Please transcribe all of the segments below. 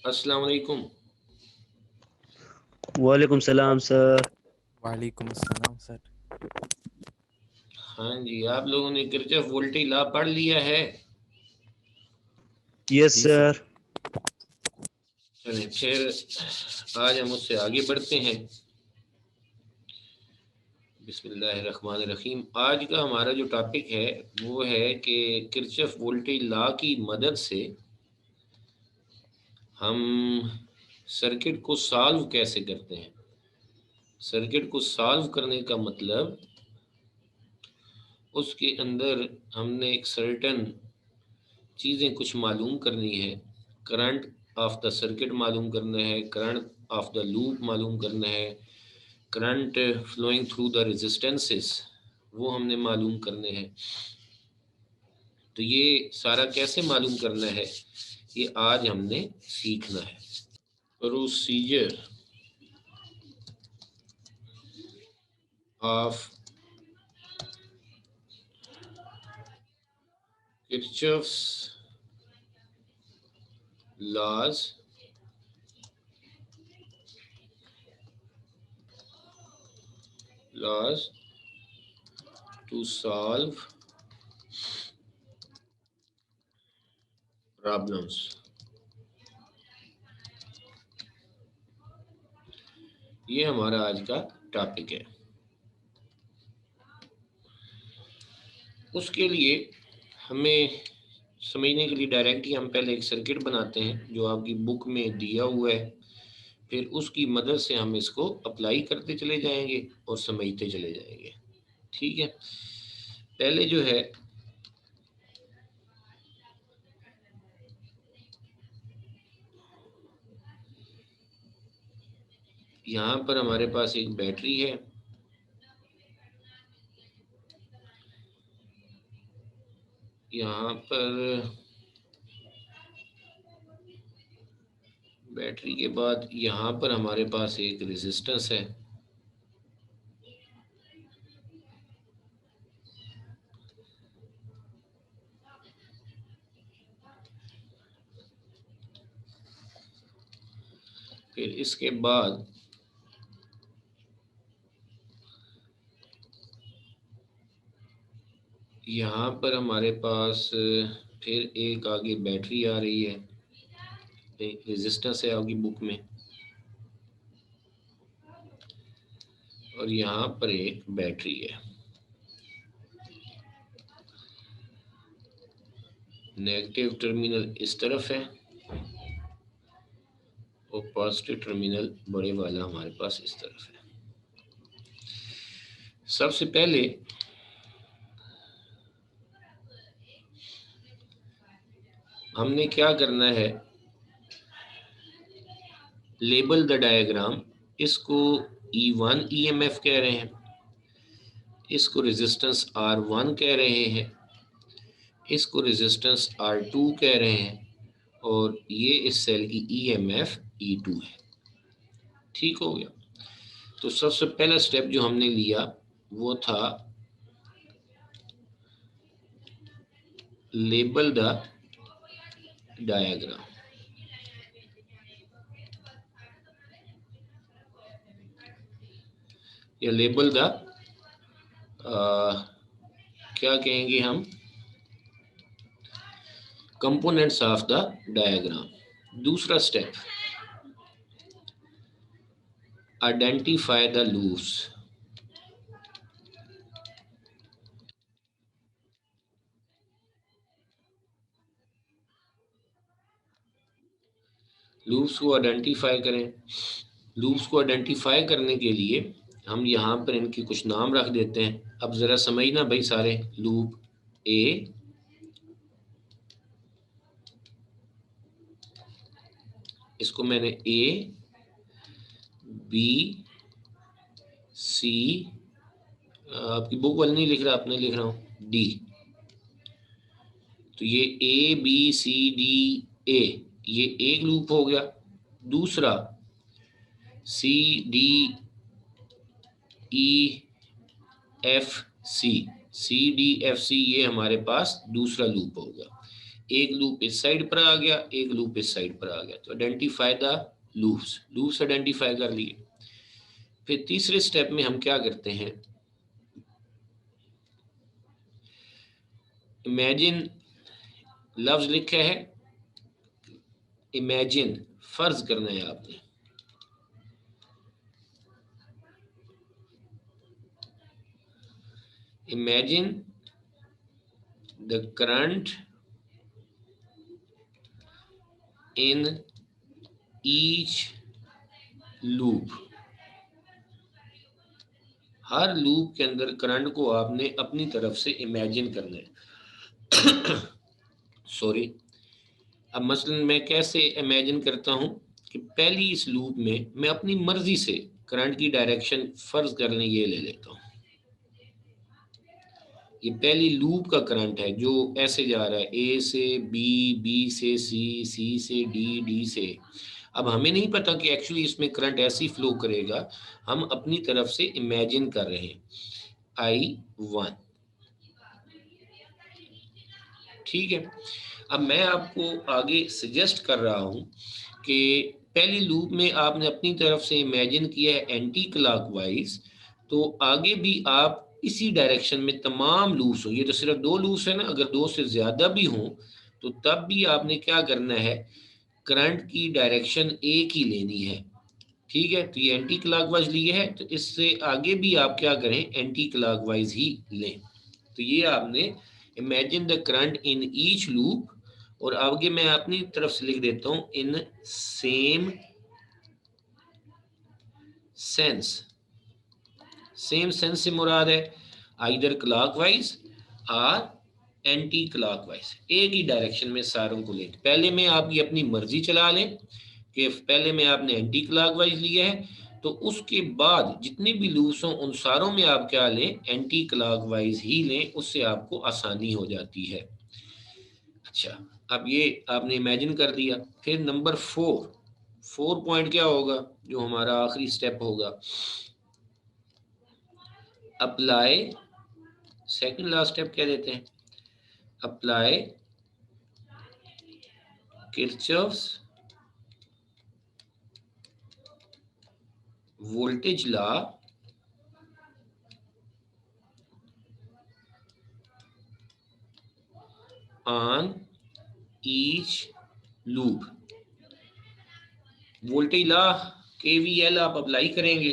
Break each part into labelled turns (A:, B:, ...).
A: अस्सलाम वालेकुम।
B: वालेकुम सलाम सर।
C: वालेकुम अस्सलाम सर।
A: हाँ जी, आप लोगों ने किरचॉफ वोल्टेज लॉ पढ़ लिया है?
B: यस
C: जी सर।
B: सर।
A: चलें फिर आज हम उससे आगे बढ़ते हैं। बिस्मिल्लाहिर्रहमानिर्रहीम। आज का हमारा जो टॉपिक है वो है कि किरचॉफ वोल्टेज लॉ की मदद से हम सर्किट को सॉल्व कैसे करते हैं। सर्किट को सॉल्व करने का मतलब उसके अंदर हमने एक सर्टेन चीज़ें कुछ मालूम करनी है। करंट ऑफ द सर्किट मालूम करना है, करंट ऑफ द लूप मालूम करना है, current flowing through the resistances वो हमने मालूम करने हैं। तो ये सारा कैसे मालूम करना है ये आज हमने सीखना है। Procedure of Kirchhoff's laws to solve problems. ये हमारा आज का टॉपिक है। उसके लिए हमें समझने के लिए डायरेक्ट ही हम पहले एक सर्किट बनाते हैं जो आपकी बुक में दिया हुआ है। फिर उसकी मदद से हम इसको अप्लाई करते चले जाएंगे और समझते चले जाएंगे। ठीक है, पहले जो है यहाँ पर हमारे पास एक बैटरी है। यहाँ पर बैटरी के बाद यहाँ पर हमारे पास एक रेजिस्टेंस है। फिर इसके बाद यहाँ पर हमारे पास फिर एक आगे बैटरी आ रही है, एक रेजिस्टेंस है आपकी बुक में, और यहाँ पर एक बैटरी है। नेगेटिव टर्मिनल इस तरफ है और पॉजिटिव टर्मिनल बड़े वाला हमारे पास इस तरफ है। सबसे पहले हमने क्या करना है, लेबल द डायग्राम। इसको E1 EMF कह रहे हैं, इसको रेजिस्टेंस R1 कह रहे हैं, इसको रेजिस्टेंस R2 कह रहे हैं, और ये इस सेल की EMF E2 है। ठीक हो गया। तो सबसे पहला स्टेप जो हमने लिया वो था लेबल द डायग्राम। या लेबल द क्या कहेंगे हम, कंपोनेंट्स ऑफ द डायग्राम। दूसरा step, identify the loops. Loops को आइडेंटिफाई करें। लूप्स को आइडेंटिफाई करने के लिए हम यहाँ पर इनके कुछ नाम रख देते हैं। अब ज़रा समझना भाई सारे, लूप ए, इसको मैंने ए बी सी, आपकी बुक वाली नहीं लिख रहा, अपने लिख रहा हूँ, डी। तो ये A B C D A, ये एक लूप हो गया। दूसरा C D E F C, C D F C, ये हमारे पास दूसरा लूप होगा। एक लूप इस साइड पर आ गया, एक लूप इस साइड पर आ गया। तो identify the loops, loops identify कर लिए। फिर तीसरे स्टेप में हम क्या करते हैं, इमेजिन लफ्ज लिखा है, इमेजिन फर्ज करना है आपने, imagine the current in each loop. हर लूप के अंदर करंट को आपने अपनी तरफ से इमेजिन करना है। सॉरी, अब मसलन मैं कैसे इमेजिन करता हूं कि पहली इस लूप में मैं अपनी मर्जी से करंट की डायरेक्शन फर्ज करने ये ले लेता हूं। ये पहली लूप का करंट है जो ऐसे जा रहा है, ए से बी, बी से सी, सी से डी, डी से। अब हमें नहीं पता कि एक्चुअली इसमें करंट ऐसी फ्लो करेगा, हम अपनी तरफ से इमेजिन कर रहे हैं I1। ठीक है, अब मैं आपको आगे सजेस्ट कर रहा हूं कि पहली लूप में आपने अपनी तरफ से इमेजिन किया है एंटी क्लॉकवाइज, तो आगे भी आप इसी डायरेक्शन में तमाम लूप्स हो, ये तो सिर्फ 2 लूप्स है ना, अगर 2 से ज़्यादा भी हों तो तब भी आपने क्या करना है, करंट की डायरेक्शन एक ही लेनी है। ठीक है, तो ये एंटी क्लॉकवाइज लिए है, तो इससे आगे भी आप क्या करें, एंटी क्लॉकवाइज ही लें। तो ये आपने imagine the current in each loop, और आगे मैं अपनी तरफ से लिख देता हूं in same sense. Same sense से मुराद है आइदर क्लॉकवाइज और एंटी क्लॉकवाइज, एक ही डायरेक्शन में सारों को लें। पहले में आप ये अपनी मर्जी चला लें कि पहले में आपने एंटी क्लॉकवाइज लिया है, तो उसके बाद जितने भी लूप्स हों उन सारों में आप क्या लें, एंटी क्लॉकवाइज ही लें, उससे आपको आसानी हो जाती है। अच्छा, अब ये आपने इमेजिन कर दिया। फिर नंबर 4 पॉइंट क्या होगा, जो हमारा आखिरी स्टेप होगा, अप्लाई, सेकंड लास्ट स्टेप क्या देते हैं, apply Kirchhoff's voltage law on each loop. Voltage law KVL आप अप्लाई करेंगे,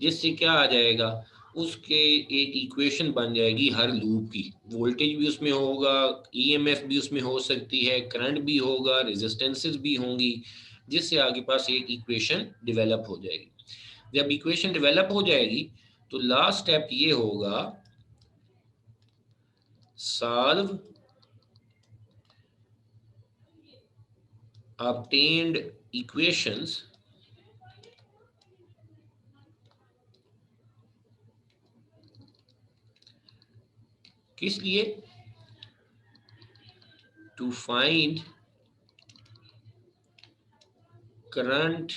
A: जिससे क्या आ जाएगा, उसके एक इक्वेशन बन जाएगी हर लूप की। वोल्टेज भी उसमें होगा, EMF भी उसमें हो सकती है, करंट भी होगा, रेजिस्टेंसेस भी होंगी, जिससे आगे पास एक इक्वेशन डेवलप हो जाएगी। जब इक्वेशन डेवलप हो जाएगी तो लास्ट स्टेप ये होगा, सॉल्व obtained equations किस लिए, to find current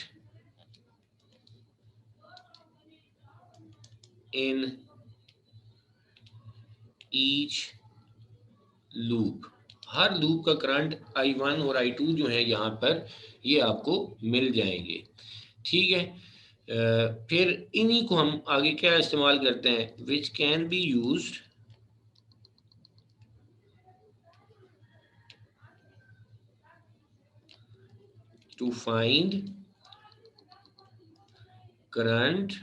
A: in each loop. हर लूप का करंट I1 और I2 जो है यहाँ पर, ये आपको मिल जाएंगे। ठीक है, फिर इन्हीं को हम आगे क्या इस्तेमाल करते हैं, which can be used to find current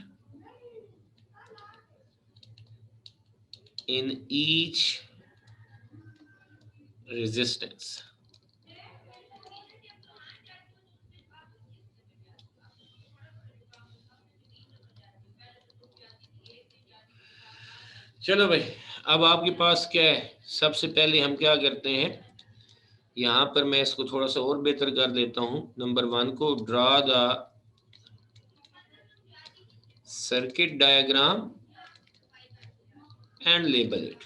A: in each resistance. चलो भाई, अब आपके पास क्या है, सबसे पहले हम क्या करते हैं, यहाँ पर मैं इसको थोड़ा सा और बेहतर कर देता हूँ। नंबर 1 को draw the circuit diagram and label it.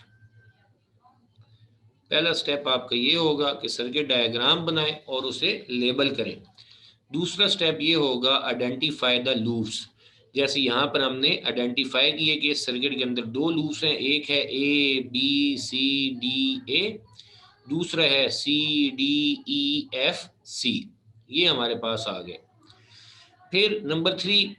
A: पहला स्टेप आपका ये होगा कि सर्किट डायग्राम बनाएं और उसे लेबल करें। दूसरा स्टेप ये होगा आइडेंटिफाई द लूप्स। जैसे यहाँ पर हमने आइडेंटिफाई किए कि सर्किट के अंदर 2 लूप्स हैं, एक है A B C D A, दूसरा है CDEFC, ये हमारे पास आ गए। फिर नंबर 3,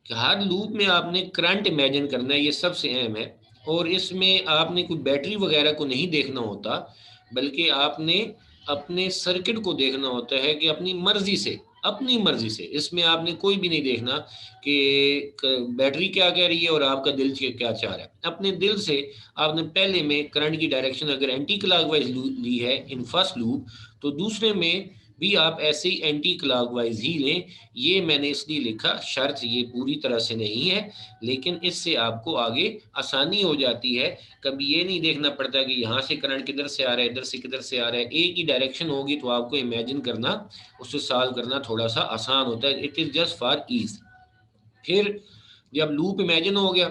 A: कि हर लूप में आपने करंट इमेजिन करना है, ये सबसे अहम है। और इसमें आपने कोई बैटरी वगैरह को नहीं देखना होता, बल्कि आपने अपने सर्किट को देखना होता है कि अपनी मर्जी से इसमें आपने कोई भी नहीं देखना कि बैटरी क्या कह रही है और आपका दिल क्या चाह रहा है। अपने दिल से आपने पहले में करंट की डायरेक्शन अगर एंटी क्लॉकवाइज ली है इन फर्स्ट लूप, तो दूसरे में भी आप ऐसे ही एंटी क्लॉकवाइज ही लें। ये मैंने इसलिए लिखा, शर्त ये पूरी तरह से नहीं है, लेकिन इससे आपको आगे आसानी हो जाती है। कभी ये नहीं देखना पड़ता कि यहाँ से करंट किधर से आ रहा है, इधर से किधर से आ रहा है। एक ही डायरेक्शन होगी तो आपको इमेजिन करना, उससे सॉल्व करना थोड़ा सा आसान होता है। It is just for ease. फिर जब लूप इमेजिन हो गया,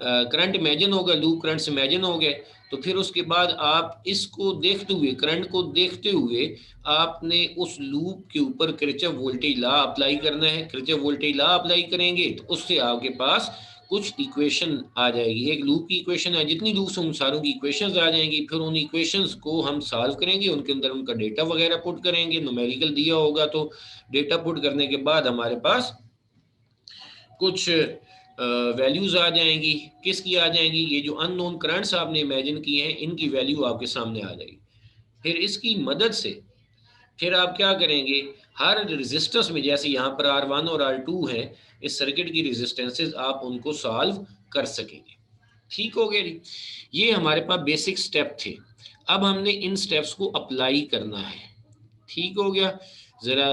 A: करंट इमेजिन हो गया, लूप करंट से इमेजिन हो गए, तो फिर उसके बाद आप इसको देखते हुए, करंट को देखते हुए, आपने उस लूप के ऊपर किरचॉफ वोल्टेज लॉ अप्लाई करना है। किरचॉफ वोल्टेज लॉ अप्लाई करेंगे तो उससे आपके पास कुछ इक्वेशन आ जाएगी। एक लूप की इक्वेशन है, जितनी लूप्स होंगी सारों की इक्वेशंस आ जाएंगी। फिर उन इक्वेशंस को हम सॉल्व करेंगे, उनके अंदर उनका डेटा वगैरह पुट करेंगे, न्यूमेरिकल दिया होगा तो डेटा पुट करने के बाद हमारे पास कुछ वैल्यूज आ जाएंगी। किसकी आ जाएंगी? ये जो अननोन करंट्स आपने इमेजिन किए हैं इनकी वैल्यू आपके सामने आ जाएगी। फिर इसकी मदद से फिर आप क्या करेंगे, हर रेजिस्टेंस में, जैसे यहाँ पर R1 और R2 है, इस सर्किट की रेजिस्टेंसेस आप उनको सॉल्व कर सकेंगे। ठीक हो गया जी। ये हमारे पास बेसिक स्टेप थे। अब हमने इन स्टेप्स को अप्लाई करना है। ठीक हो गया। ज़रा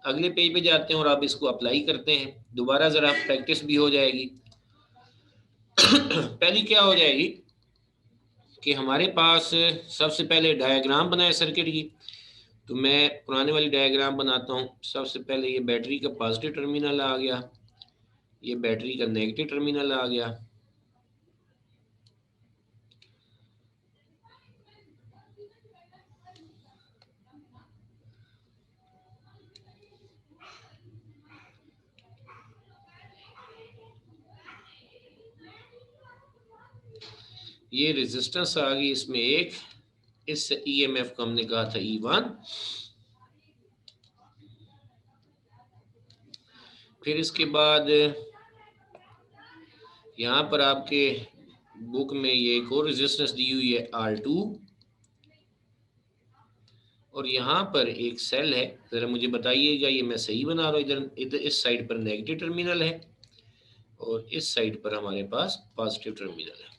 A: अगले पेज पे जाते हैं और आप इसको अप्लाई करते हैं। दोबारा ज़रा प्रैक्टिस भी हो जाएगी। पहली क्या हो जाएगी कि हमारे पास सबसे पहले डायग्राम बनाए सर्किट की। तो मैं पुराने वाली डायग्राम बनाता हूँ। सबसे पहले ये बैटरी का पॉजिटिव टर्मिनल आ गया, ये बैटरी का नेगेटिव टर्मिनल आ गया। ये रेजिस्टेंस आ गई इसमें एक, इस ईएमएफ को हमने कहा था E1। फिर इसके बाद यहाँ पर आपके बुक में ये एक और रेजिस्टेंस दी हुई है R2, और यहाँ पर एक सेल है। ज़रा मुझे बताइएगा ये मैं सही बना रहा हूँ? इधर इधर इस साइड पर नेगेटिव टर्मिनल है और इस साइड पर हमारे पास पॉजिटिव टर्मिनल है।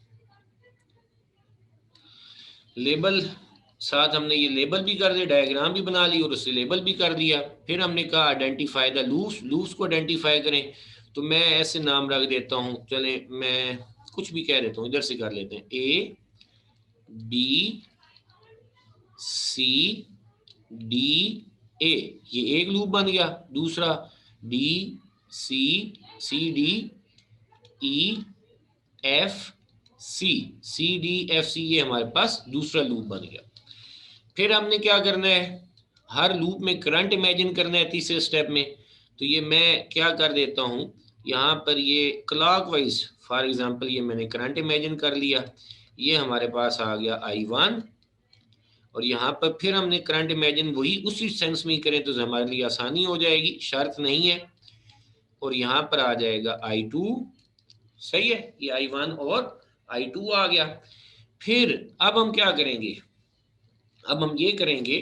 A: लेबल साथ हमने ये लेबल भी कर दिया, डायग्राम भी बना ली और उससे लेबल भी कर दिया। फिर हमने कहा आइडेंटिफाई द लूप्स, लूप्स को आइडेंटिफाई करें। तो मैं ऐसे नाम रख देता हूँ, चलें मैं कुछ भी कह देता हूँ, इधर से कर लेते हैं, A B C D A, ये एक लूप बन गया। दूसरा D C C D E F C C D F C, ये हमारे पास दूसरा लूप बन गया। फिर हमने क्या करना है, हर लूप में करंट इमेजिन करना है तीसरे स्टेप में। तो ये मैं क्या कर देता हूँ, यहाँ पर ये क्लॉकवाइज, फॉर एग्जांपल ये मैंने करंट इमेजिन कर लिया, ये हमारे पास आ गया I1। और यहाँ पर फिर हमने करंट इमेजिन वही उसी सेंस में ही करें तो हमारे लिए आसानी हो जाएगी, शर्त नहीं है। और यहाँ पर आ जाएगा I2, सही है, ये I1 और I2 आ गया। फिर अब हम क्या करेंगे, अब हम ये करेंगे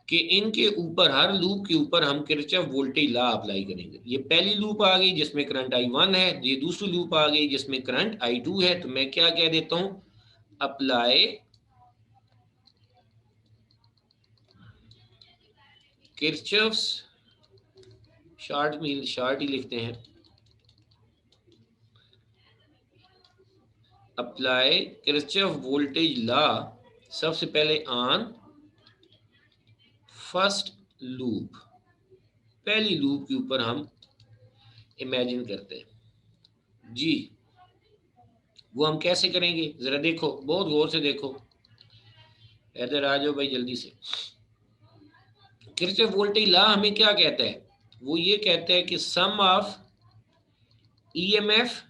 A: कि इनके ऊपर, हर लूप के ऊपर हम किरचॉफ वोल्टेज लॉ अप्लाई करेंगे। ये पहली लूप आ गई जिसमें करंट I1 है, ये दूसरी लूप आ गई जिसमें करंट I2 है। तो मैं क्या कह देता हूं, अप्लाई किरचॉफ्स, शॉर्ट ही लिखते हैं, अप्लाई किरचॉफ वोल्टेज लॉ सबसे पहले ऑन फर्स्ट लूप, पहली लूप के ऊपर हम इमेजिन करते हैं जी। वो हम कैसे करेंगे, जरा देखो, बहुत गौर से देखो, इधर आ जाओ भाई जल्दी से। किरचॉफ वोल्टेज लॉ हमें क्या कहता है, वो ये कहता है कि sum of EMF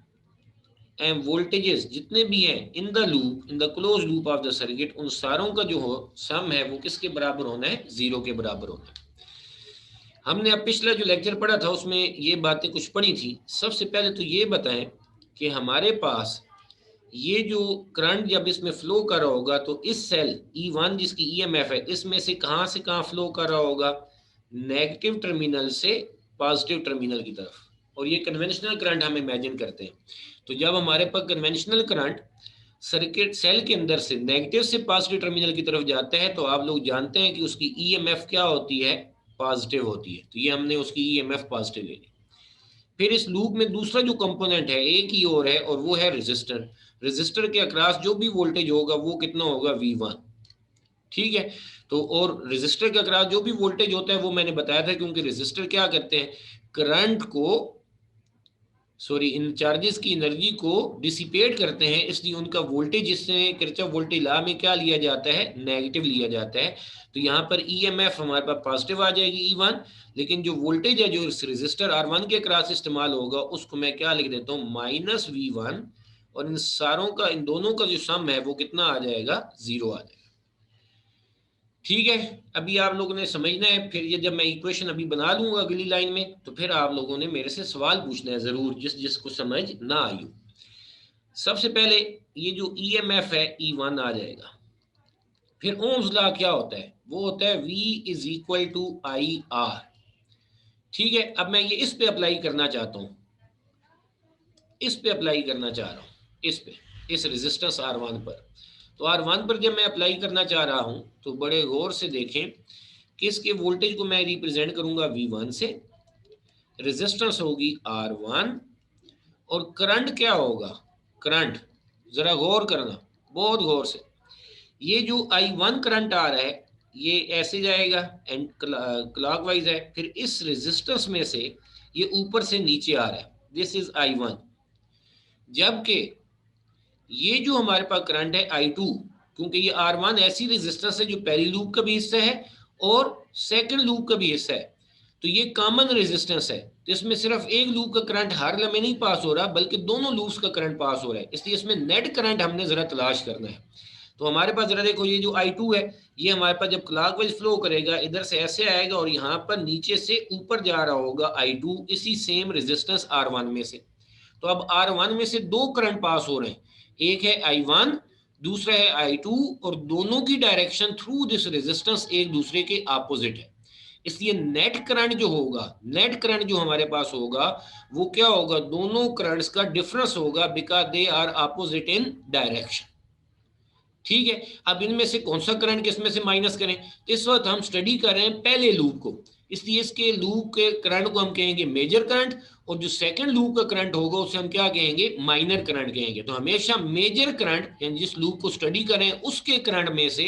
A: and voltages जितने भी हैं in the loop, in the close loop of the circuit, उन सारों का जो हो सम है वो किसके बराबर होना है? 0 के बराबर होना है। हमने अब पिछला जो लेक्चर पढ़ा था उसमें ये बातें कुछ पढ़ी थी। सबसे पहले तो ये बताएं कि हमारे पास ये जो करंट जब इसमें फ्लो कर रहा होगा तो इस सेल E1 जिसकी EMF है इसमें से कहाँ फ्लो कर रहा होगा? नेगेटिव टर्मिनल से पॉजिटिव टर्मिनल की तरफ। और ये कन्वेंशनल करंट हम इमेजिन करते हैं। तो जब हमारे पास कन्वेंशनल करंट सर्किट सेल के अंदर से नेगेटिव से पॉजिटिव टर्मिनल की तरफ जाता है तो आप लोग जानते हैं कि उसकी EMF क्या होती है? पॉजिटिव होती है। तो ये हमने उसकी EMF पॉजिटिव ले ली। फिर इस लूप में दूसरा जो कंपोनेंट है एक ही और है, और वो है रेजिस्टर। रेजिस्टर के अक्रॉस जो भी वोल्टेज होगा वो कितना होगा? V1। ठीक है। तो और रेजिस्टर के अक्रॉस जो भी वोल्टेज होता है वो मैंने बताया था, क्योंकि रेजिस्टर क्या करते हैं? करंट को इन चार्जेस की एनर्जी को डिसिपेट करते हैं, इसलिए उनका वोल्टेज जिससे किरचॉफ वोल्टेज लॉ में क्या लिया जाता है? नेगेटिव लिया जाता है। तो यहाँ पर EMF हमारे पास पॉजिटिव आ जाएगी E1, लेकिन जो वोल्टेज है जो इस रेजिस्टर R1 के क्रॉस इस्तेमाल होगा उसको मैं क्या लिख देता हूँ? -V1। और इन सारों का, इन दोनों का जो सम है वो कितना आ जाएगा? 0 आ जाएगा। ठीक है। अभी आप लोगों ने समझना है। फिर ये जब मैं इक्वेशन अभी बना लूंगा अगली लाइन में तो फिर आप लोगों ने मेरे से सवाल पूछना है जरूर, जिसको समझ ना आई हो। सबसे पहले ये जो EMF है E1 आ जाएगा। फिर ओम्स लॉ क्या होता है? वो होता है V = IR। ठीक है। अब मैं ये इस पे अप्लाई करना चाहता हूँ, इस पे अप्लाई करना चाह रहा हूँ, इस रेजिस्टेंस R1 पर। तो R1 पर जब मैं अप्लाई करना चाह रहा हूं तो बड़े गौर से देखें कि इसके वोल्टेज को मैं रिप्रेजेंट करूंगा V1 से, रेजिस्टेंस होगी R1, और करंट क्या होगा? करंट जरा गौर करना, बहुत गौर से। ये जो I1 करंट आ रहा है ये ऐसे जाएगा एंड क्लॉकवाइज है, फिर इस रेजिस्टेंस में से ये ऊपर से नीचे आ रहा है, दिस इज I1। जबकि ये जो हमारे पास करंट है I2, क्योंकि ये R1 ऐसी रेजिस्टेंस है जो पहली लूप का भी हिस्सा है और सेकंड लूप का भी हिस्सा है, तो ये कॉमन रेजिस्टेंस है। तो इसमें सिर्फ एक लूप का करंट हर लम्हे नहीं पास हो रहा बल्कि दोनों लूप्स का करंट पास हो रहा है, इसलिए इसमें नेट करंट हमने जरा तलाश करना है। तो हमारे पास जरा देखो, ये जो I2 है ये हमारे पास जब क्लॉकवाइज फ्लो करेगा इधर से ऐसे आएगा और यहाँ पर नीचे से ऊपर जा रहा होगा I2 इसी सेम रेजिस्टेंस R1 में से। तो अब R1 में से दो करंट पास हो रहे हैं, एक है I1 दूसरा है I2, और दोनों की डायरेक्शन थ्रू दिस रेजिस्टेंस एक दूसरे के ऑपोजिट है। इसलिए नेट करंट जो होगा, नेट करंट जो हमारे पास होगा वो क्या होगा? दोनों करंट्स का डिफरेंस होगा, because they are opposite in direction. ठीक है। अब इनमें से कौन सा करंट किसमें से माइनस करें? इस वक्त हम स्टडी कर रहे हैं पहले लूप को, इसलिए इसके लूप के करंट को हम कहेंगे मेजर करंट, और जो सेकंड लूप का करंट होगा उसे हम क्या कहेंगे? माइनर करंट कहेंगे। तो हमेशा मेजर करंट यानी जिस लूप को स्टडी कर रहे हैं उसके करंट में से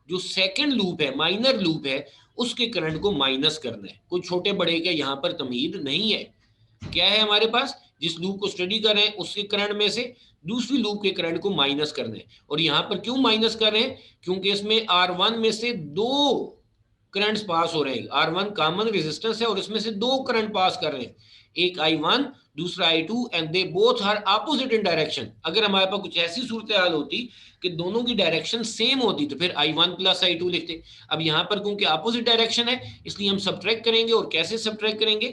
A: जो सेकंड लूप है, माइनर लूप है, उसके करंट को माइनस करना है। कोई छोटे बड़े का यहाँ पर तमीज नहीं है। क्या है हमारे पास? जिस लूप को स्टडी कर रहे हैं उसके करंट में से दूसरी लूप के करंट को माइनस करना है। और यहाँ पर क्यों माइनस कर रहे हैं? क्योंकि इसमें R1 में से दो करंट्स पास हो रहे हैं। R1 कॉमन रेजिस्टेंस है और इसमें से दो करंट पास कर रहे हैं, एक I1 दूसरा I2, and they both are opposite in direction. अगर हमारे पास कुछ ऐसी सूरत हाल होती कि दोनों की डायरेक्शन सेम होती तो फिर I1 + I2 लिखते। अब यहाँ पर क्योंकि ऑपोजिट डायरेक्शन है इसलिए हम सब्ट्रैक्ट करेंगे। और कैसे सब्ट्रैक्ट करेंगे?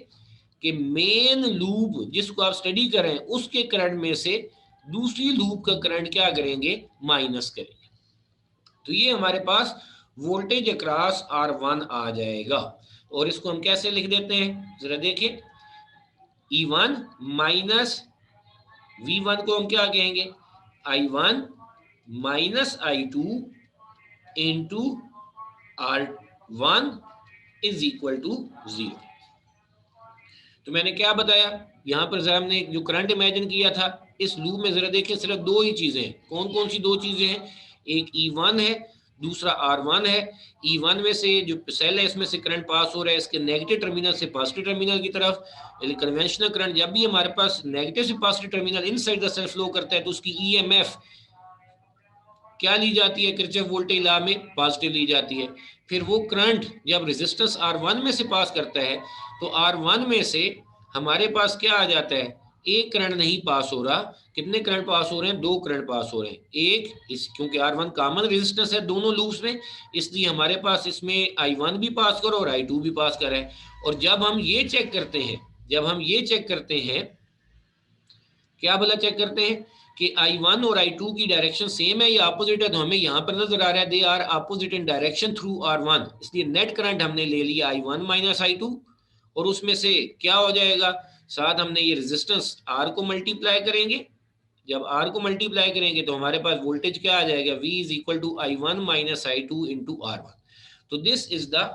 A: कि मेन लूप जिसको आप स्टडी कर रहे हैं उसके करंट में से दूसरी लूप का करंट क्या करेंगे? माइनस करेंगे। तो ये हमारे पास वोल्टेज अक्रॉस R1 आ जाएगा। और इसको हम कैसे लिख देते हैं जरा देखिए, E1 माइनस V1 को हम क्या कहेंगे? I1 minus I2 into R1 is equal to 0। तो मैंने क्या बताया यहाँ पर? जरा हमने जो करंट इमेजिन किया था इस लूप में, जरा देखिए सिर्फ दो ही चीजें हैं। कौन कौन सी दो चीजें हैं? एक E1 है, दूसरा R1 है। E1 में से जो सेल है इसमें से करंट पास हो रहा है इसके नेगेटिव टर्मिनल से पॉजिटिव टर्मिनल की तरफ। कन्वेंशनल करंट जब भी हमारे पास नेगेटिव से positive terminal inside the cell flow करता है तो उसकी EMF क्या ली जाती है? किरचॉफ वोल्टेज लॉ में पॉजिटिव ली जाती है। फिर वो करंट जब रेजिस्टेंस R1 में से पास करता है तो R1 में से हमारे पास क्या आ जाता है? एक करंट नहीं पास हो रहा। कितने करंट पास हो रहे हैं? 2 करंट पास हो रहे हैं। एक इस क्योंकि R1 कॉमन रेजिस्टेंस है दोनों लूप्स में, इसलिए हमारे पास इसमें I1 भी पास करो और I2 भी पास कर है। और जब हम ये चेक करते हैं, क्या भला चेक करते हैं कि I1 और I2 की डायरेक्शन सेम है या अपोजिट है, तो हमें यहाँ पर नजर आ रहा है they are opposite in direction through R1, इसलिए नेट करंट हमने ले लिया I1 माइनस I2, और उसमें से क्या हो जाएगा, साथ हमने ये रेजिस्टेंस R को मल्टीप्लाई करेंगे। जब R को मल्टीप्लाई करेंगे तो हमारे पास वोल्टेज क्या आ जाएगा, V is equal to I1 minus I2 into R1। तो this is the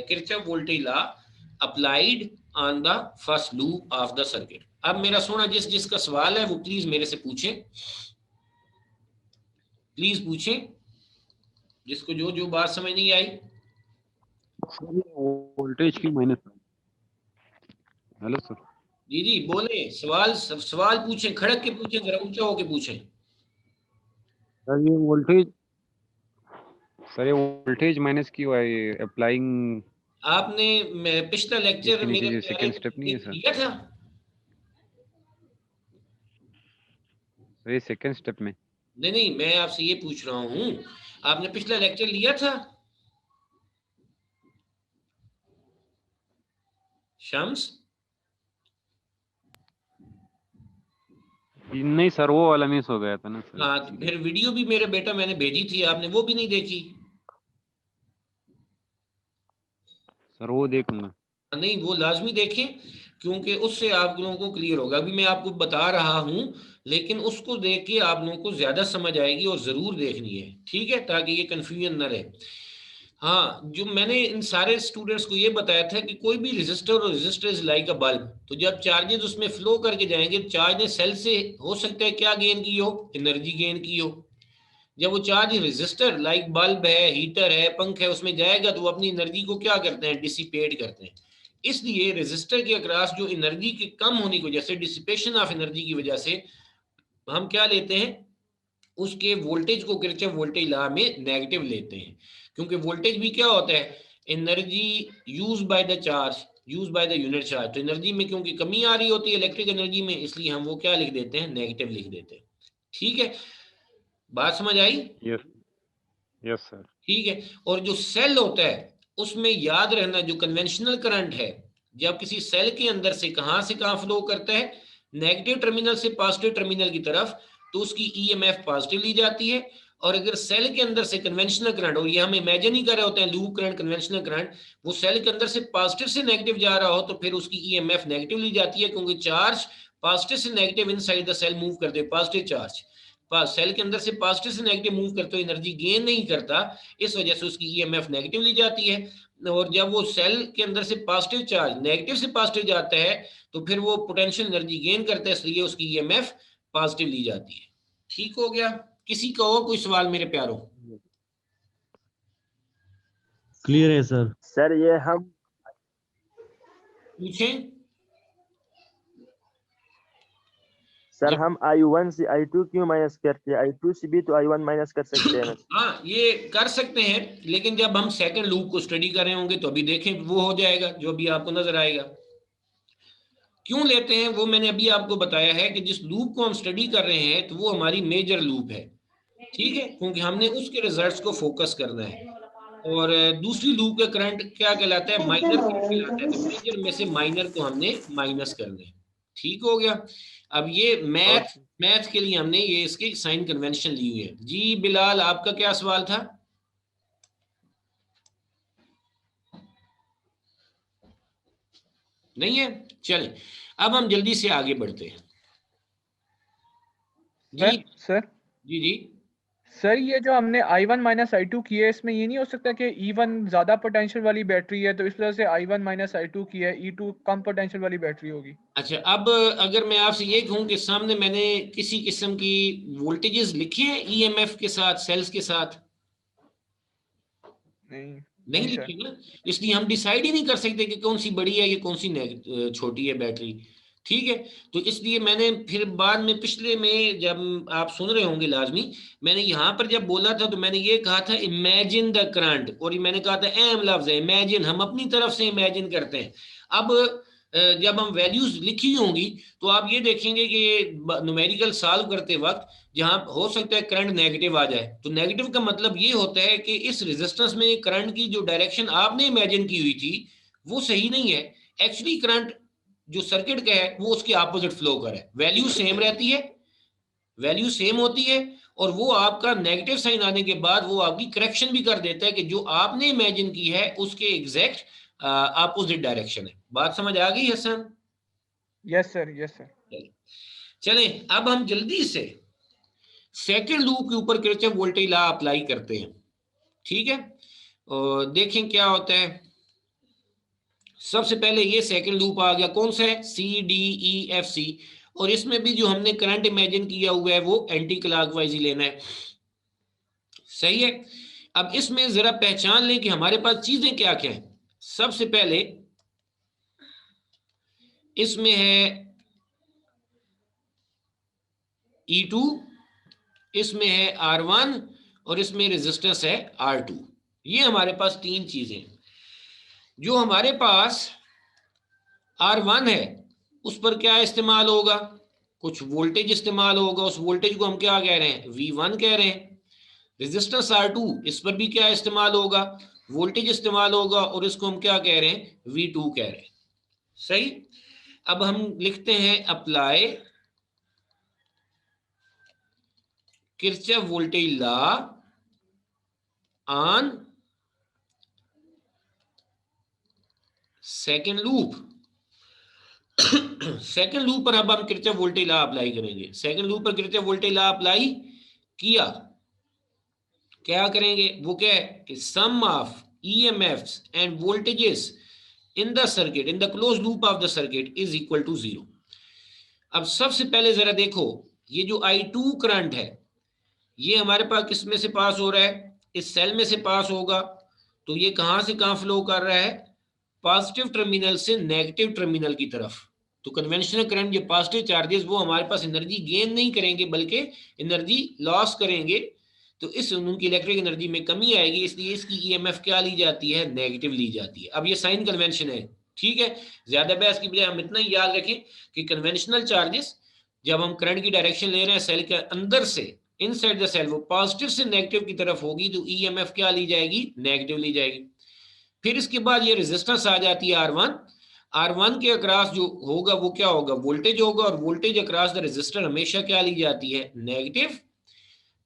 A: Kirchhoff voltage law applied on the first loop of the circuit. अब मेरा सोना जिसका सवाल है वो प्लीज मेरे से पूछें, प्लीज पूछें, जिसको जो जो बात समझ नहीं आई।
B: वोल्टेज की माइनस। Hello sir.
A: जी जी बोले, सवाल पूछें, खड़क के पूछें, जरा ऊंचा होके पूछें।
B: सर ये वोल्टेज माइनस क्यों है अप्लाइंग?
A: आपने पिछला लेक्चर मेरे प्यारे
B: सेकंड स्टेप नहीं है सर?
A: किया था
B: ये सेकंड स्टेप में।
A: नहीं, मैं आपसे ये पूछ रहा हूँ, आपने पिछला लेक्चर लिया था शम्स?
B: नहीं सर, वो वाला मिस हो गया था ना सर।
A: हाँ, तो फिर वीडियो भी मेरे बेटा मैंने भेजी थी, आपने वो भी नहीं देखी?
B: सर वो देखूंगा।
A: नहीं, वो लाजमी देखें, क्योंकि उससे आप लोगों को क्लियर होगा। अभी मैं आपको बता रहा हूं, लेकिन उसको देख के आप लोगों को ज्यादा समझ आएगी, और जरूर देखनी है, ठीक है, ताकि ये कंफ्यूजन न रहे। हाँ, जो मैंने इन सारे स्टूडेंट्स को ये बताया था कि कोई भी रेजिस्टर और resistor is like a bulb, तो जब चार्जेस उसमें फ्लो करके जाएंगे, चार्ज ने सेल से हो सकता है क्या गेन की हो, एनर्जी गेन की हो। जब वो चार्ज रेजिस्टर लाइक बल्ब है, हीटर है, पंख है, उसमें जाएगा तो वो अपनी एनर्जी को क्या करते हैं, डिसिपेट करते हैं। इसलिए रेजिस्टर के अक्रॉस जो एनर्जी के कम होने की वजह से, डिसिपेशन ऑफ एनर्जी की वजह से, हम क्या लेते हैं, उसके वोल्टेज को किरचॉफ वोल्टेज लॉ में नेगेटिव लेते हैं। क्योंकि वोल्टेज भी क्या होता है, energy use by the charge, use by the unit charge. तो एनर्जी में क्योंकि कमी आ रही होती है इलेक्ट्रिक एनर्जी में, इसलिए हम वो क्या लिख देते हैं, नेगेटिव लिख देते हैं। ठीक है, बात समझ आई?
B: Yes yes sir.
A: ठीक है। और जो सेल होता है उसमें याद रखना, जो कन्वेंशनल करंट है, जब किसी सेल के अंदर से कहां फ्लो करता है, नेगेटिव टर्मिनल से पॉजिटिव टर्मिनल की तरफ, तो उसकी ईएमएफ पॉजिटिव ली जाती है। और अगर सेल के अंदर से कन्वेंशनल करंट, और ये हम इमेजिन ही कर रहे होते हैं लूप करंट, कन्वेंशनल करंट, वो सेल के अंदर से पॉजिटिव से नेगेटिव जा रहा हो, तो फिर उसकी ईएमएफ नेगेटिव ली जाती है, क्योंकि चार्ज पॉजिटिव से negative inside the cell move करते हैं। पॉजिटिव चार्ज सेल के अंदर से पॉजिटिव से नेगेटिव मूव करते हो, एनर्जी गेन नहीं करता, इस वजह से उसकी ईएमएफ नेगेटिव ली जाती है। और जब वो सेल के अंदर से पॉजिटिव चार्ज नेगेटिव से पॉजिटिव जाता है, तो फिर वो पोटेंशियल एनर्जी गेन करता है, इसलिए उसकी ईएमएफ पॉजिटिव ली जाती है। ठीक हो गया? किसी का और कोई सवाल मेरे प्यारों?
D: क्लियर है सर।
E: सर ये हम
A: पूछें।
E: सर हम I1 से I2 क्यों माइनस करते हैं? I2 से भी तो I1 माइनस कर सकते हैं ना?
A: हाँ, ये कर सकते हैं, लेकिन जब हम सेकंड लूप को स्टडी कर रहे होंगे तो अभी देखें वो हो जाएगा, जो अभी आपको नजर आएगा। क्यों लेते हैं वो मैंने अभी आपको बताया है कि जिस लूप को हम स्टडी कर रहे हैं तो वो हमारी मेजर लूप है, ठीक है, क्योंकि हमने उसके रिजल्ट्स को फोकस करना है। और दूसरी लूप का करंट क्या कहलाता है, माइनर करंट कहलाता है, तो मेजर में से माइनर को हमने माइनस करना है। ठीक हो गया? अब ये मैथ के लिए हमने ये इसकी साइन कन्वेंशन ली हुई है। जी बिलाल, आपका क्या सवाल था? नहीं है? चलें, अब हम जल्दी से आगे बढ़ते हैं। जी
F: सर
A: जी जी
F: सर ये जो हमने I1 माइनस I2 की है, इसमें ये नहीं हो सकता कि E1 ज्यादा पोटेंशियल वाली बैटरी है तो इस वजह से I1 माइनस I2 की है, E2 कम पोटेंशियल वाली बैटरी होगी?
A: अच्छा, अब अगर मैं आपसे ये कहूं कि सामने मैंने किसी किस्म की वोल्टेजेस लिखी हैं ईएमएफ के साथ, सेल्स के साथ? नहीं लिखी ना, इसलिए हम डिसाइड ही नहीं कर सकते कि कौन सी बड़ी है, ये कौन सी छोटी है बैटरी। ठीक है, तो इसलिए मैंने फिर बाद में पिछले में जब आप सुन रहे होंगे लाजमी, मैंने यहाँ पर जब बोला था तो मैंने ये कहा था इमेजिन द करंट, और मैंने कहा था अहम लफ्ज है इमेजिन, हम अपनी तरफ से इमेजिन करते हैं। अब जब हम वैल्यूज लिखी होंगी तो आप ये देखेंगे कि ये न्यूमेरिकल सॉल्व करते वक्त जहां हो सकता है करंट नेगेटिव आ जाए, तो नेगेटिव का मतलब ये होता है कि इस रेजिस्टेंस में करंट की जो डायरेक्शन आपने इमेजिन की हुई थी वो सही नहीं है। एक्चुअली करंट जो सर्किट का है वो उसके ऑपोजिट फ्लो कर है, वैल्यू सेम रहती है, वैल्यू सेम होती है, और वो आपका नेगेटिव साइन आने के बाद वो आपकी करेक्शन भी कर देता है कि जो आपने इमेजिन की है उसके एग्जैक्ट अपोजिट डायरेक्शन है। बात समझ आ गई Hasan?
F: Yes sir, yes sir.
A: चलें अब हम जल्दी से सेकंड लूप के ऊपर किरचॉफ वोल्टेज लॉ अप्लाई करते हैं, ठीक है? और देखें क्या होता है। सबसे पहले ये सेकंड लूप आ गया, कौन सा है? CDEFC, और इसमें भी जो हमने करंट इमेजिन किया हुआ है वो एंटी क्लॉकवाइज ही लेना है, सही है? अब इसमें जरा पहचान लें कि हमारे पास चीजें क्या क्या हैं। सबसे पहले इसमें है E2, इसमें है R1 और इसमें रेजिस्टेंस है R2। ये हमारे पास तीन चीजें। जो हमारे पास R1 है उस पर क्या इस्तेमाल होगा? कुछ वोल्टेज इस्तेमाल होगा, उस वोल्टेज को हम क्या कह रहे हैं? V1 कह रहे हैं। रेजिस्टेंस R2, इस पर भी क्या इस्तेमाल होगा? वोल्टेज इस्तेमाल होगा, और इसको हम क्या कह रहे हैं? V2 कह रहे हैं, सही? अब हम लिखते हैं apply Kirchhoff voltage law on second loop. Second loop पर अब हम किरचॉफ वोल्टेज लॉ अप्लाई करेंगे। सेकेंड लूप पर किरचॉफ वोल्टेज लॉ अप्लाई किया, क्या करेंगे? वो क्या है कि sum of EMFs and voltages in the circuit in the close loop of the circuit is equal to 0। अब सबसे पहले जरा देखो, ये जो I2 करंट है ये हमारे पास किस में से पास हो रहा है? इस सेल में से पास होगा। तो ये कहां से कहां फ्लो कर रहा है? पॉजिटिव टर्मिनल से नेगेटिव टर्मिनल की तरफ। तो कन्वेंशनल करंट जो पॉजिटिव चार्जेस वो हमारे पास एनर्जी गेन नहीं करेंगे बल्कि एनर्जी लॉस करेंगे, तो इस उनकी इलेक्ट्रिक एनर्जी में कमी आएगी, इसलिए इसकी EMF क्या ली जाती है? नेगेटिव ली जाती है। अब ये साइन कन्वेंशन है, ठीक है? ज्यादा बहस की बजाय हम इतना ही याद रखें कि कन्वेंशनल चार्जेस जब हम करंट की डायरेक्शन ले रहे हैं सेल के अंदर से, इनसाइड द सेल, वो पॉजिटिव से नेगेटिव की तरफ होगी, तो EMF क्या ली जाएगी? नेगेटिव ली जाएगी। फिर इसके बाद ये रेजिस्टेंस आ जाती है R1। R1 के अक्रॉस जो होगा वो क्या होगा? वोल्टेज होगा, और वोल्टेज अक्रॉस द रेजिस्टर हमेशा क्या ली जाती है? नेगेटिव।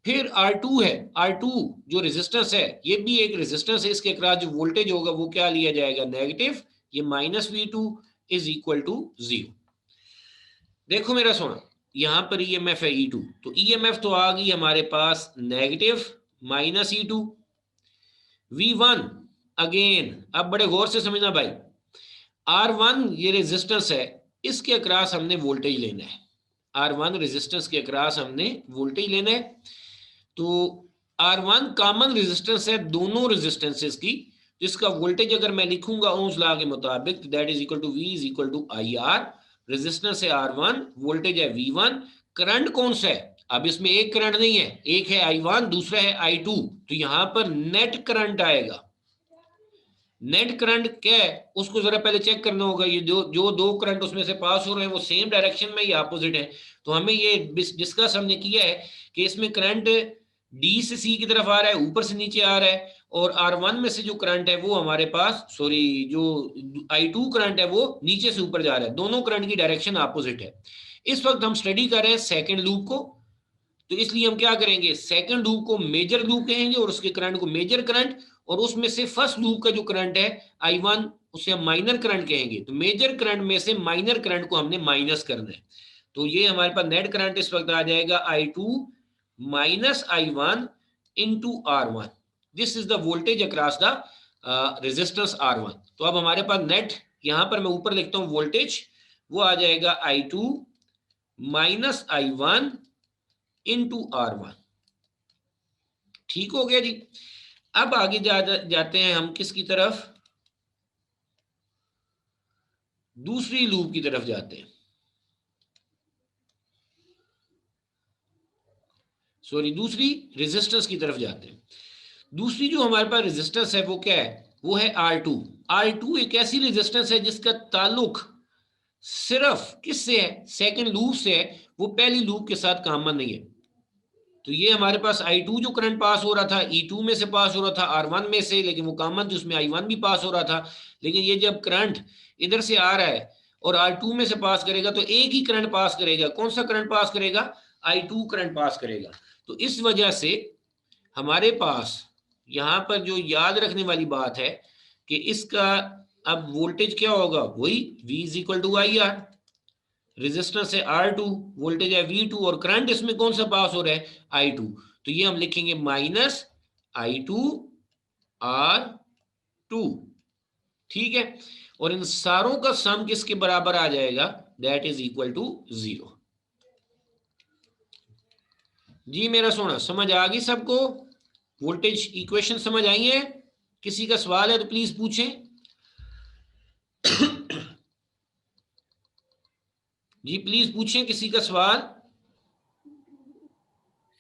A: फिर R2 है, R2 जो रेजिस्टेंस है ये भी एक रेजिस्टेंस है, इसके अक्रॉस जो वोल्टेज होगा वो क्या लिया जाएगा? नेगेटिव। ये -V2 इज इक्वल टू 0। देखो मेरा सोना, यहां पर EMF है E2, तो EMF तो आ गई हमारे पास नेगेटिव -E2। V1 अगेन, अब बड़े गौर से समझना भाई, R1 ये रेजिस्टेंस है, इसके अक्रॉस हमने वोल्टेज लेना है। R1 रेजिस्टेंस के अक्रॉस हमने वोल्टेज लेना है। तो R1 कॉमन रेजिस्टेंस है दोनों रेजिस्टेंसेस की, जिसका वोल्टेज अगर मैं लिखूंगा ओम्स लॉ के मुताबिक, that is equal to V is equal to IR। Resistance है R1, वोल्टेज है V1, करंट कौन सा है? अब इसमें एक करंट नहीं है, एक है I1, दूसरा है I2, तो यहां पर नेट करंट आएगा। नेट करंट क्या है उसको जरा पहले चेक करना होगा। ये जो दो करंट उसमें से पास हो रहे हैं वो सेम डायरेक्शन में या अपोजिट है। तो हमें ये डिस्कस हमने किया है कि इसमें करंट D से C की तरफ आ रहा है, ऊपर से नीचे आ रहा है, और R1 में से जो करंट है वो हमारे पास, सॉरी, जो I2 करंट है वो नीचे से ऊपर जा रहा है। दोनों करंट की डायरेक्शन अपोजिट है। इस वक्त हम स्टडी कर रहे हैं सेकेंड लूप को, तो इसलिए हम क्या करेंगे? सेकेंड लूप को मेजर लूप कहेंगे और उसके करंट को मेजर करंट, और उसमें से फर्स्ट लूप का जो करंट है I1 उसे हम माइनर करंट कहेंगे। तो मेजर करंट में से माइनर करंट को हमने माइनस करना है। तो ये हमारे पास नेट करंट इस वक्त आ जाएगा I2 minus I1 into R1। This is the voltage across the resistance R1। तो अब हमारे पास नेट, यहां पर मैं ऊपर लिखता हूं वोल्टेज, वो आ जाएगा I2 minus I1 into R1। ठीक हो गया जी। अब आगे जाते हैं हम किसकी तरफ? दूसरी लूप की तरफ जाते हैं, सॉरी, दूसरी रेजिस्टेंस की तरफ जाते हैं। दूसरी जो हमारे पास रेजिस्टेंस है वो क्या है? वो है R2। R2 एक ऐसी रेजिस्टेंस है जिसका ताल्लुक सिर्फ किससे है, सेकंड लूप से है, वो पहली लूप के साथ कॉमन नहीं है। तो ये हमारे पास I2 जो करंट पास हो रहा था E2 में से पास हो रहा था R1 में से, लेकिन वो कॉमन थी, उसमें I1 भी पास हो रहा था। लेकिन ये जब करंट इधर से आ रहा है और R2 में से पास करेगा तो एक ही करंट पास करेगा। कौन सा करंट पास करेगा? I2 करंट पास करेगा। तो इस वजह से हमारे पास यहाँ पर जो याद रखने वाली बात है कि इसका अब वोल्टेज क्या होगा, वही V = IR, रेजिस्टेंस है R2, वोल्टेज है V2 और करंट इसमें कौन सा पास हो रहा है, I2। तो ये हम लिखेंगे -I2 R2, ठीक है। और इन सारों का सम किसके बराबर आ जाएगा, दैट इज इक्वल टू 0। जी मेरा सोना, समझ आ गई सबको? वोल्टेज इक्वेशन समझ आई है? किसी का सवाल है तो प्लीज पूछें। जी प्लीज पूछें, किसी का सवाल?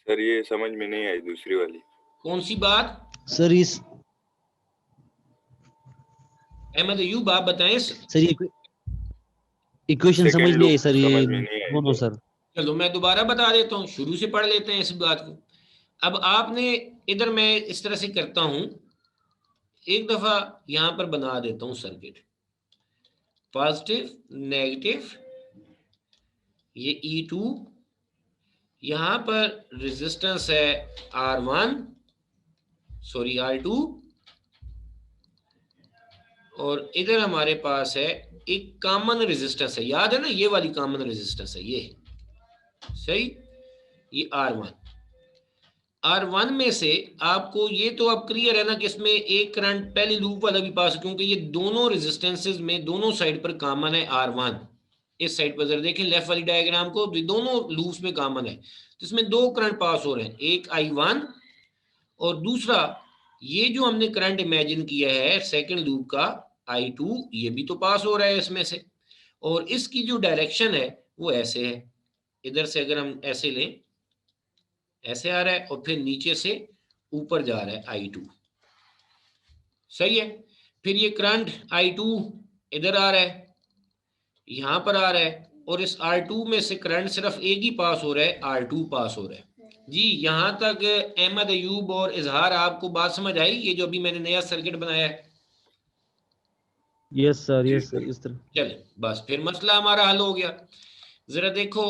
G: सर ये समझ में नहीं आई दूसरी वाली।
A: कौन सी बात?
D: सर इस
A: अहमद अयूब आप बताएं।
D: सर ये इक्वेशन
G: Second
D: समझ नहीं आई
G: loop
D: सर, ये
G: समझ में नहीं आई।
D: बोलो सर।
A: चलो मैं दोबारा बता देता हूँ, शुरू से पढ़ लेते हैं इस बात को। अब आपने इधर मैं इस तरह से करता हूं, एक दफा यहां पर बना देता हूं सर्किट, पॉजिटिव नेगेटिव, ये E2, यहां पर रेजिस्टेंस है R1 सॉरी R2, और इधर हमारे पास है एक कॉमन रेजिस्टेंस है, याद है ना, ये वाली कॉमन रेजिस्टेंस है, ये सही, ये R1 में से आपको ये तो अब क्लियर है ना कि इसमें एक करंट पहली लूप वाला भी पास, क्योंकि ये दोनों रेजिस्टेंसेस में दोनों साइड पर कॉमन है R1। इस साइड पर जरा देखें लेफ्ट वाली डायग्राम को, तो दोनों लूप्स में कॉमन है, तो इसमें दो करंट पास हो रहे हैं, एक I1 और दूसरा ये जो हमने करंट इमेजिन किया है सेकंड लूप का I2, ये भी तो पास हो रहा है इसमें से, और इसकी जो डायरेक्शन है वो ऐसे है, इधर से अगर हम ऐसे लें ऐसे आ रहा है और फिर नीचे से ऊपर जा रहा है I2, सही है। फिर ये करंट I2 इधर आ रहा है, यहां पर आ रहा है, और इस R2 में से करंट सिर्फ एक ही पास हो रहा है, R2 पास हो रहा है। जी यहां तक अहमद अयूब और इजहार आपको बात समझ आई, ये जो अभी मैंने नया सर्किट बनाया है?
D: यस सर, यस सर, इस तरह।
A: चले बस फिर मसला हमारा हल हो गया। जरा देखो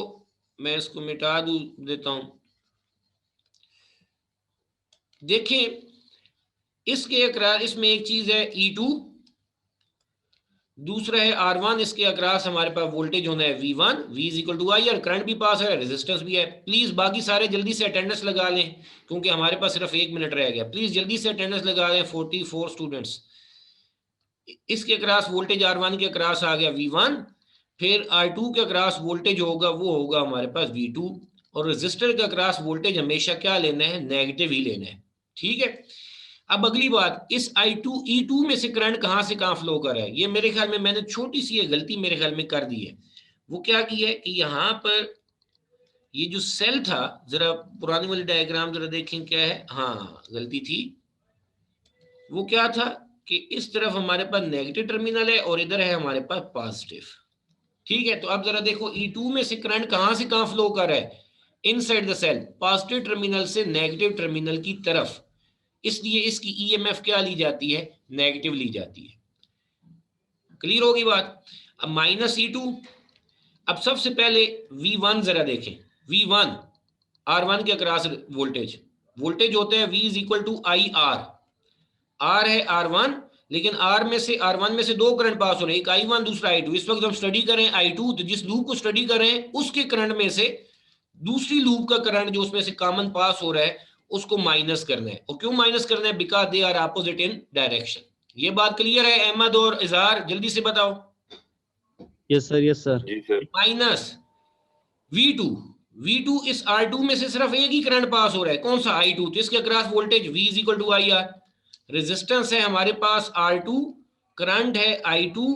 A: मैं इसको मिटा देता हूं, देखिए इसके अक्रॉस इसमें एक चीज है E2, दूसरा है R1, इसके अक्रॉस हमारे पास वोल्टेज होना है V1, V = I, और करंट भी पास है, रेजिस्टेंस भी है। प्लीज बाकी सारे जल्दी से अटेंडेंस लगा लें, क्योंकि हमारे पास सिर्फ 1 मिनट रह गया। प्लीज जल्दी से अटेंडेंस लगा लें, 44 स्टूडेंट्स। इसके अक्रॉस वोल्टेज R1 के अक्रॉस आ गया V1, फिर R2 के अक्रॉस वोल्टेज होगा वो होगा हमारे पास V2, और रेजिस्टर के अक्रॉस वोल्टेज हमेशा क्या लेना है, नेगेटिव ही लेना है, ठीक है। अब अगली बात, इस E2 में से करंट कहां से कहां फ्लो कर रहा है, ये मेरे ख्याल में मैंने छोटी सी ये गलती मेरे ख्याल में कर दी है। वो क्या की है कि यहाँ पर ये जो सेल था, जरा पुरानी वाली डायग्राम जरा देखें क्या है, हाँ गलती थी। वो क्या था कि इस तरफ हमारे पास नेगेटिव टर्मिनल है और इधर है हमारे पास पॉजिटिव, ठीक है। तो अब जरा देखो E2 में से करंट कहां से कहां फ्लो कर रहा है, inside the cell, positive terminal से नेगेटिव टर्मिनल की तरफ, इसलिए इसकी EMF क्या ली जाती है, नेगेटिव ली जाती है। क्लियर होगी बात? अब -E2, अब सबसे पहले V1 जरा देखें, V1 R1 के अक्रॉस वोल्टेज होता है V = IR, R है R1, लेकिन R1 में से दो करंट पास हो रहे हैं, एक I1 दूसरा I2। इस वक्त हम स्टडी करें I2, तो जिस लूप को स्टडी कर रहे हैं उसके करंट में से दूसरी लूप का करंट जो उसमें से कॉमन पास हो रहा है उसको माइनस करना है। और क्यों माइनस करना है, because they are opposite in direction. ये बात क्लियर है अहमद और इजहार, जल्दी से बताओ।
D: Yes sir, yes sir.
G: जी सर।
A: माइनस V2 इस R2 में से सिर्फ एक ही करंट पास हो रहा है, कौन सा, I2, तो इसके across voltage V = IR, resistance है हमारे पास R2, करंट है I2,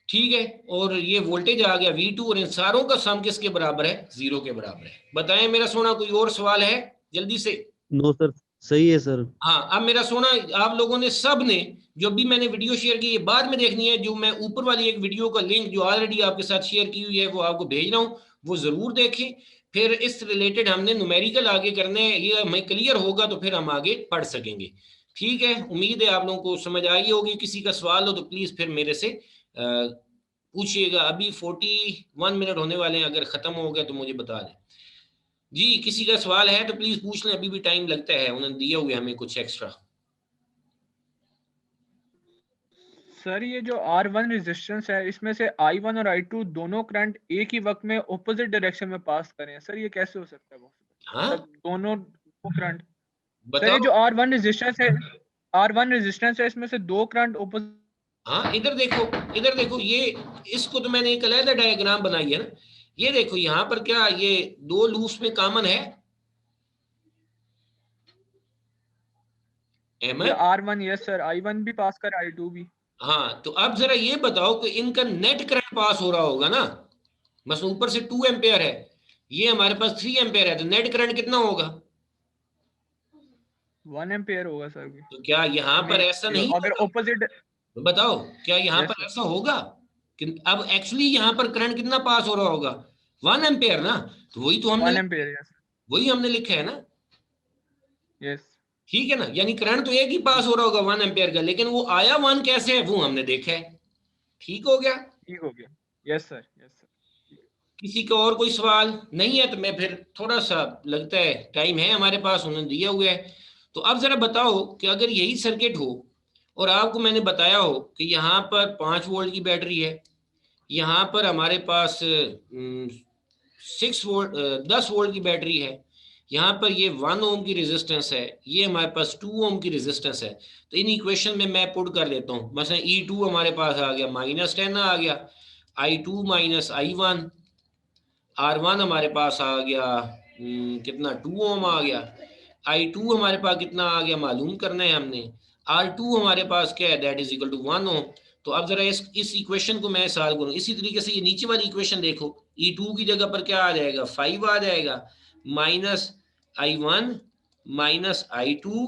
A: ठीक है, और ये वोल्टेज आ गया V2, और इन सारों का सम किसके बराबर है, 0 के बराबर है। बताएं मेरा सोना, कोई और सवाल है जल्दी से?
D: नो सर, सही है सर।
A: हाँ, अब मेरा सोना, आप लोगों ने सब ने जो भी मैंने वीडियो शेयर की, ये बाद में देखनी है। जो मैं ऊपर वाली एक वीडियो का लिंक जो ऑलरेडी आपके साथ शेयर की हुई है वो आपको भेज रहा हूँ, वो जरूर देखें। फिर इस रिलेटेड हमने न्यूमेरिकल आगे करने हैं, ये हमें क्लियर होगा तो फिर हम आगे पढ़ सकेंगे। ठीक है, उम्मीद है आप लोगों को समझ आई होगी। किसी का सवाल हो तो प्लीज फिर मेरे से पूछिएगा। अभी 41 मिनट होने वाले हैं, अगर खत्म हो गया तो मुझे बता दें। जी, किसी का सवाल है तो प्लीज पूछ लें, अभी भी टाइम लगता है, उन्होंने दिया हुआ है हमें कुछ एक्स्ट्रा।
F: सर ये जो R1 रेजिस्टेंस है, इसमें से I1 और I2 दोनों करंट एक ही वक्त में ऑपोजिट डायरेक्शन में पास करें, सर ये कैसे हो सकता है?
A: हाँ,
F: मतलब दोनों करंट, सर
A: बताओ।
F: ये जो R1 रेजिस्टेंस है, R1 रेजिस्टेंस है, इसमें से दो करंट ऑपोजिट।
A: हाँ, इधर देखो, इधर देखो, ये इसको तो मैंने एक अलग डायग्राम बनाई है ना। ये देखो यहाँ पर क्या, ये दो लूप्स में कॉमन है Ahmad?
F: R1 yes sir, I1 भी पास कर, I2 भी।
A: हाँ, तो अब जरा ये बताओ कि इनका नेट करंट पास हो रहा होगा ना। बस ऊपर से 2 एम्पेयर है, ये हमारे पास 3 एम्पेयर है, तो नेट करंट कितना होगा?
F: 1 एम्पेयर होगा सर भी।
A: तो क्या यहाँ पर ऐसा नहीं
F: अगर
A: होगा?
F: ऑपोजिट,
A: बताओ, क्या यहाँ
F: Yes,
A: पर ऐसा होगा कि अब एक्चुअली यहाँ पर करंट कितना पास हो रहा होगा? 1 एम्पेयर ना। तो वही तो
F: 1
A: हमने,
F: एम्पेयर यस
A: वही हमने लिखा है ना।
F: यस।
A: ठीक है ना, यानी करंट तो एक ही पास हो रहा होगा 1 एम्पेयर का, लेकिन वो आया 1 कैसे है वो हमने देखा है। ठीक हो गया?
F: ठीक हो गया। Yes sir, yes sir.
A: किसी का और कोई सवाल नहीं है तो मैं फिर, थोड़ा सा लगता है टाइम है हमारे पास, उन्होंने दिया हुआ है। तो अब जरा बताओ कि अगर यही सर्किट हो और आपको मैंने बताया हो कि यहाँ पर 5 वोल्ट की बैटरी है, यहाँ पर हमारे पास 6 वोल्ट 10 वोल्ट की बैटरी है, यहाँ पर ये 1 ओम की रेजिस्टेंस है, ये हमारे पास 2 ओम की रेजिस्टेंस है। तो इन इक्वेशन में मैं पुट कर लेता हूँ, मसलन E2 हमारे पास आ गया -10 आ गया, I2 माइनस I1, R1 हमारे पास आ गया कितना, 2 ओम आ गया, I2 हमारे पास कितना आ गया मालूम करना है हमने, R2 हमारे पास क्या है, दैट इज इक्वल टू 1 ओम। तो अब जरा इस इक्वेशन को मैं सॉल्व करूँ, इसी तरीके से ये नीचे वाली इक्वेशन देखो, E2 की जगह पर क्या आ जाएगा, 5 आ जाएगा, minus I1 minus I2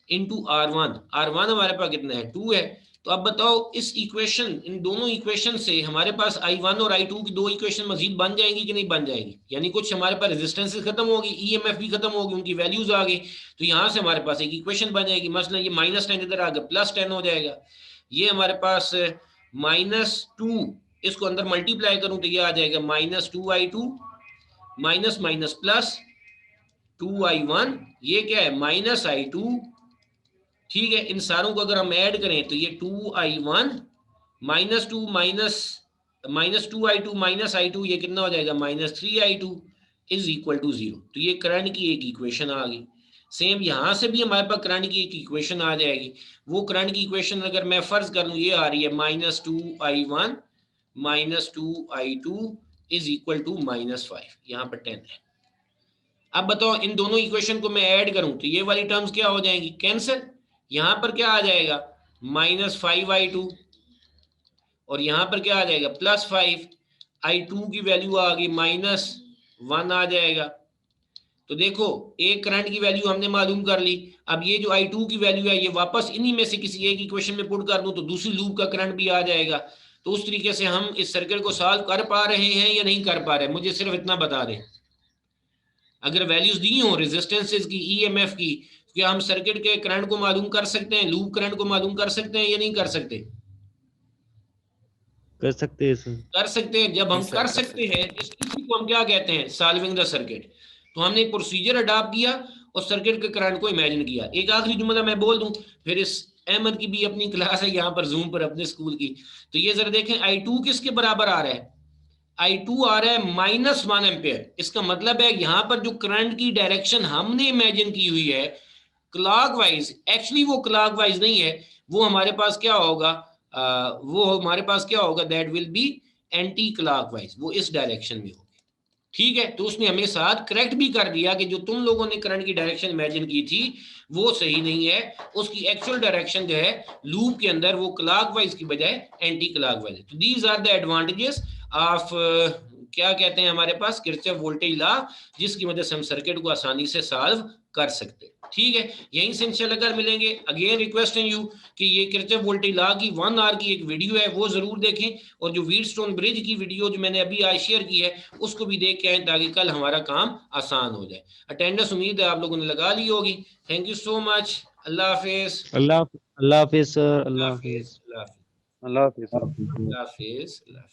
A: into R1, R1 हमारे पास कितना है, 2 है। तो अब बताओ इस इक्वेशन, इन दोनों इक्वेशन से हमारे पास I1 और I2 की दो इक्वेशन मजीद बन जाएंगी कि नहीं बन जाएगी? यानी कुछ हमारे पास रेजिस्टेंसेस खत्म होगी, EMF भी खत्म होगी, उनकी वैल्यूज आ गई, तो यहाँ से हमारे पास एक इक्वेशन बन जाएगी। मसलन ये -10 इधर आ गया, +10 हो जाएगा। ये हमारे पास -2, इसको अंदर मल्टीप्लाई करूं तो ये आ जाएगा -2I2 minus minus plus 2I1, ये क्या है -I2। ठीक है, इन सारों को अगर हम ऐड करें तो ये 2I1 -2 -2I2 माइनस I2, ये कितना हो जाएगा -3I2 इज इक्वल टू 0। तो ये करंट की एक इक्वेशन आ गई। सेम यहाँ से भी हमारे पास करंट की एक इक्वेशन आ जाएगी। वो करंट की इक्वेशन अगर मैं फर्ज कर लूँ, ये आ रही है -2I1 -2I2 is equal to -5, यहाँ पर 10 है। अब बताओ इन दोनों इक्वेशन को मैं ऐड करूं तो ये वाली टर्म्स क्या हो जाएंगी, कैंसिल। यहाँ पर क्या आ जाएगा -5I2 और यहाँ पर क्या आ जाएगा +5, I2 की वैल्यू आ गई -1 आ जाएगा। तो देखो एक करंट की वैल्यू हमने मालूम कर ली। अब ये जो I2 की वैल्यू है ये वापस इन्हीं में से किसी एक इक्वेशन में पुट कर दूं तो दूसरी लूप का करंट भी आ जाएगा। तो उस तरीके से हम इस सर्किट को सॉल्व कर पा रहे हैं या नहीं कर पा रहे, मुझे सिर्फ इतना बता दें। अगर वैल्यूज दी हो रेजिस्टेंसेस की, EMF की, क्या हम सर्किट के करंट को मालूम कर सकते हैं, लूप करंट को मालूम कर सकते हैं या नहीं कर सकते?
D: कर सकते हैं सर।
A: कर सकते हैं। जब हम
C: जी सर,
A: कर
C: कर
A: सकते हैं इसी को हम क्या कहते हैं, सॉल्विंग द सर्किट। तो हमने एक प्रोसीजर अडॉप्ट किया और सर्किट के करंट को इमेजिन किया। एक आखिरी जुमला मैं बोल दूं, फिर इस अहमद की भी अपनी क्लास है यहाँ पर जूम पर अपने स्कूल की। तो ये जरा देखें I2 किसके बराबर आ रहा है, I2 आ रहा है -1 एम्पेयर। इसका मतलब है यहाँ पर जो करंट की डायरेक्शन हमने इमेजिन की हुई है क्लॉकवाइज, एक्चुअली वो क्लॉकवाइज नहीं है, वो हमारे पास क्या होगा, that will be anti clockwise, वो इस डायरेक्शन में होगी। ठीक है, तो उसने हमें साथ करेक्ट भी कर दिया कि जो तुम लोगों ने करंट की डायरेक्शन इमेजिन की थी वो सही नहीं है, उसकी एक्चुअल डायरेक्शन जो है लूप के अंदर वो क्लॉकवाइज की बजाय एंटी क्लॉकवाइज है। तो these are the advantages of क्या कहते हैं हमारे पास किरचॉफ वोल्टेज लॉ, जिसकी वजह से हम सर्किट को आसानी से सॉल्व कर सकते। ठीक है, यहीं से इंशाल्लाह कल मिलेंगे। अगेन रिक्वेस्ट यू कि ये किरचॉफ वोल्टेज लॉ की 1 आवर की एक वीडियो है वो जरूर देखें, और जो व्हीटस्टोन ब्रिज की वीडियो जो मैंने अभी आज शेयर की है उसको भी देख के आए ताकि कल हमारा काम आसान हो जाए। अटेंडेंस उम्मीद है आप लोगों ने लगा ली होगी। Thank you so much. Allah Hafiz.
D: Allah Hafiz sir, Allah
A: Hafiz.
D: Hafiz.
A: Allah Hafiz.
B: Allah Hafiz.
A: Allah Hafiz.